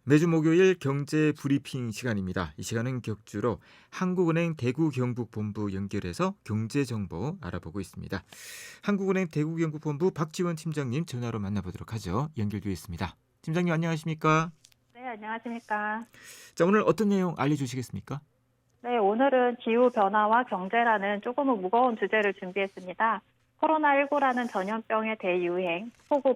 매주 목요일 경제 브리핑 시간입니다. 이 시간은 격주로 한국은행 대구경북본부 연결해서 경제 정보 알아보고 있습니다. 한국은행 대구경북본부 박지원 팀장님 전화로 만나보도록 하죠. 연결되어 있습니다. 팀장님 안녕하십니까? 네, 안녕하십니까. 자, 오늘 어떤 내용 알려주시겠습니까? 네, 오늘은 기후변화와 경제라는 조금은 무거운 주제를 준비했습니다. 코로나19라는 전염병의 대유행,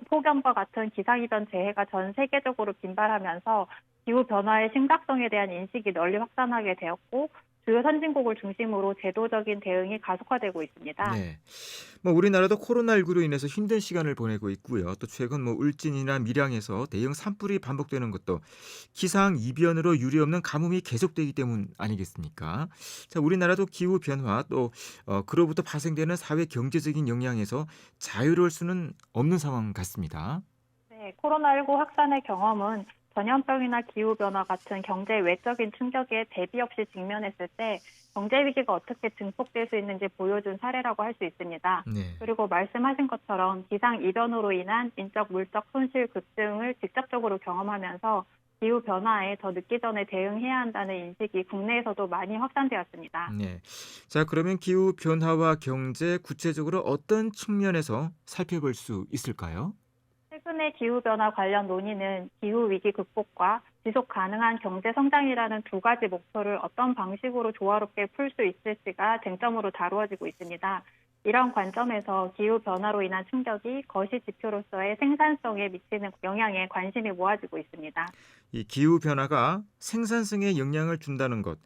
폭염과 같은 기상이변 재해가 전 세계적으로 빈발하면서 기후변화의 심각성에 대한 인식이 널리 확산하게 되었고, 주요 선진국을 중심으로 제도적인 대응이 가속화되고 있습니다. 네. 우리나라도 코로나19로 인해서 힘든 시간을 보내고 있고요. 또 최근 울진이나 밀양에서 대형 산불이 반복되는 것도 기상 이변으로 유례없는 가뭄이 계속되기 때문 아니겠습니까? 자, 우리나라도 기후 변화 또 그로부터 발생되는 사회 경제적인 영향에서 자유로울 수는 없는 상황 같습니다. 네, 코로나19 확산의 경험은 전염병이나 기후변화 같은 경제 외적인 충격에 대비 없이 직면했을 때 경제 위기가 어떻게 증폭될 수 있는지 보여준 사례라고 할 수 있습니다. 네. 그리고 말씀하신 것처럼 기상 이변으로 인한 인적, 물적 손실 급증을 직접적으로 경험하면서 기후변화에 더 늦기 전에 대응해야 한다는 인식이 국내에서도 많이 확산되었습니다. 네. 자, 그러면 기후 변화와 경제 구체적으로 어떤 측면에서 살펴볼 수 있을까요? 최근의 기후변화 관련 논의는 기후위기 극복과 지속 가능한 경제 성장이라는 두 가지 목표를 어떤 방식으로 조화롭게 풀 수 있을지가 쟁점으로 다루어지고 있습니다. 이런 관점에서 기후변화로 인한 충격이 거시 지표로서의 생산성에 미치는 영향에 관심이 모아지고 있습니다. 이 기후 변화가 생산성에 영향을 준다는 것,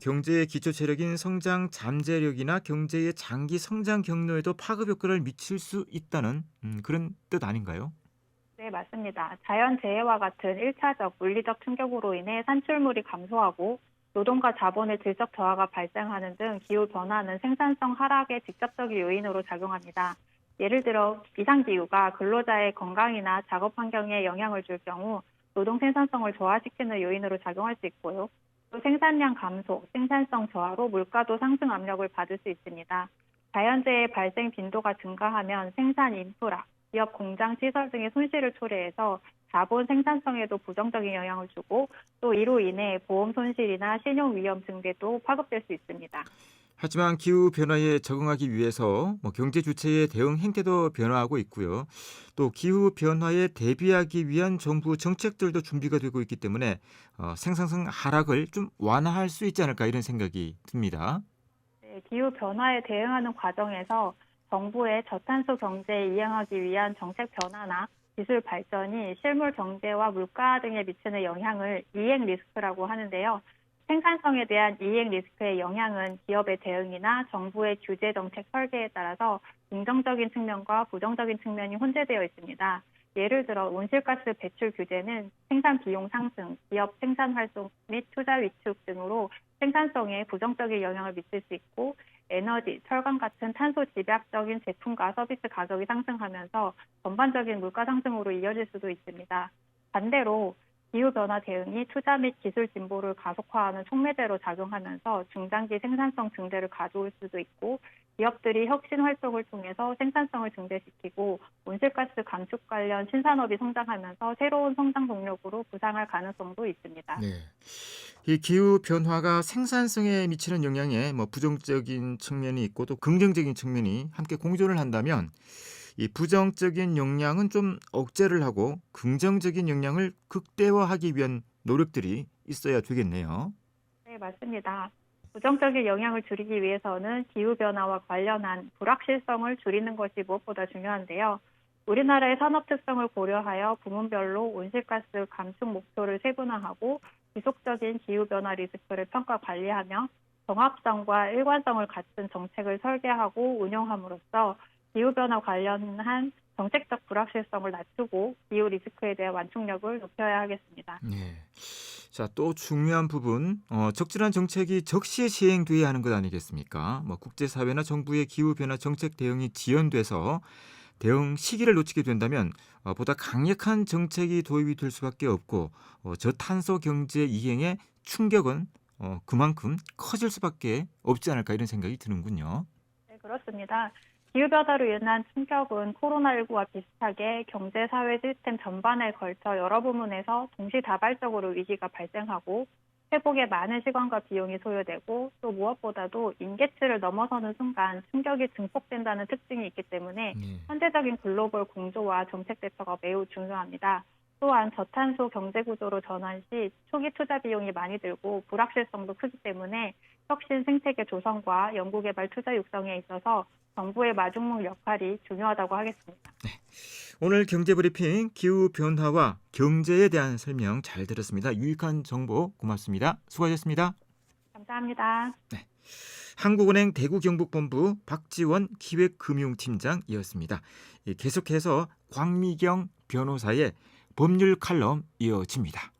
경제의 기초 체력인 성장 잠재력이나 경제의 장기 성장 경로에도 파급 효과를 미칠 수 있다는 그런 뜻 아닌가요? 네, 맞습니다. 자연재해와 같은 1차적 물리적 충격으로 인해 산출물이 감소하고 노동과 자본의 질적 저하가 발생하는 등 기후변화는 생산성 하락의 직접적인 요인으로 작용합니다. 예를 들어 이상기후가 근로자의 건강이나 작업 환경에 영향을 줄 경우 노동 생산성을 저하시키는 요인으로 작용할 수 있고요. 또 생산량 감소, 생산성 저하로 물가도 상승 압력을 받을 수 있습니다. 자연재해 발생 빈도가 증가하면 생산 인프라, 기업 공장 시설 등의 손실을 초래해서 자본 생산성에도 부정적인 영향을 주고 또 이로 인해 보험 손실이나 신용 위험 증대도 파급될 수 있습니다. 하지만 기후 변화에 적응하기 위해서 경제 주체의 대응 행태도 변화하고 있고요. 또 기후 변화에 대비하기 위한 정부 정책들도 준비가 되고 있기 때문에 생산성 하락을 좀 완화할 수 있지 않을까 이런 생각이 듭니다. 네, 기후 변화에 대응하는 과정에서 정부의 저탄소 경제에 이행하기 위한 정책 변화나 기술 발전이 실물 경제와 물가 등에 미치는 영향을 이행 리스크라고 하는데요. 생산성에 대한 이행 리스크의 영향은 기업의 대응이나 정부의 규제 정책 설계에 따라서 긍정적인 측면과 부정적인 측면이 혼재되어 있습니다. 예를 들어 온실가스 배출 규제는 생산 비용 상승, 기업 생산 활동 및 투자 위축 등으로 생산성에 부정적인 영향을 미칠 수 있고 에너지, 철강 같은 탄소 집약적인 제품과 서비스 가격이 상승하면서 전반적인 물가 상승으로 이어질 수도 있습니다. 반대로 기후변화 대응이 투자 및 기술 진보를 가속화하는 촉매제로 작용하면서 중장기 생산성 증대를 가져올 수도 있고 기업들이 혁신 활동을 통해서 생산성을 증대시키고 온실가스 감축 관련 신산업이 성장하면서 새로운 성장 동력으로 부상할 가능성도 있습니다. 네. 이 기후 변화가 생산성에 미치는 영향에 부정적인 측면이 있고 또 긍정적인 측면이 함께 공존을 한다면 이 부정적인 영향은 좀 억제를 하고 긍정적인 영향을 극대화하기 위한 노력들이 있어야 되겠네요. 네, 맞습니다. 부정적인 영향을 줄이기 위해서는 기후변화와 관련한 불확실성을 줄이는 것이 무엇보다 중요한데요. 우리나라의 산업 특성을 고려하여 부문별로 온실가스 감축 목표를 세분화하고 지속적인 기후변화 리스크를 평가 관리하며 정합성과 일관성을 갖춘 정책을 설계하고 운영함으로써 기후변화 관련한 정책적 불확실성을 낮추고 기후 리스크에 대한 완충력을 높여야 하겠습니다. 네. 자, 또 중요한 부분, 적절한 정책이 적시에 시행돼야 하는 것 아니겠습니까? 국제사회나 정부의 기후변화 정책 대응이 지연돼서 대응 시기를 놓치게 된다면 보다 강력한 정책이 도입이 될 수밖에 없고 저탄소 경제 이행의 충격은 그만큼 커질 수밖에 없지 않을까 이런 생각이 드는군요. 네, 그렇습니다. 기후변화로 인한 충격은 코로나19와 비슷하게 경제, 사회 시스템 전반에 걸쳐 여러 부문에서 동시다발적으로 위기가 발생하고 회복에 많은 시간과 비용이 소요되고 또 무엇보다도 임계치를 넘어서는 순간 충격이 증폭된다는 특징이 있기 때문에 네. 현대적인 글로벌 공조와 정책 대처가 매우 중요합니다. 또한 저탄소 경제 구조로 전환 시 초기 투자 비용이 많이 들고 불확실성도 크기 때문에 혁신 생태계 조성과 연구개발 투자 육성에 있어서 정부의 마중물 역할이 중요하다고 하겠습니다. 오늘 경제브리핑 기후변화와 경제에 대한 설명 잘 들었습니다. 유익한 정보 고맙습니다. 수고하셨습니다. 감사합니다. 한국은행 대구경북본부 박지원 기획금융팀장이었습니다. 계속해서 광미경 변호사의 법률 칼럼 이어집니다.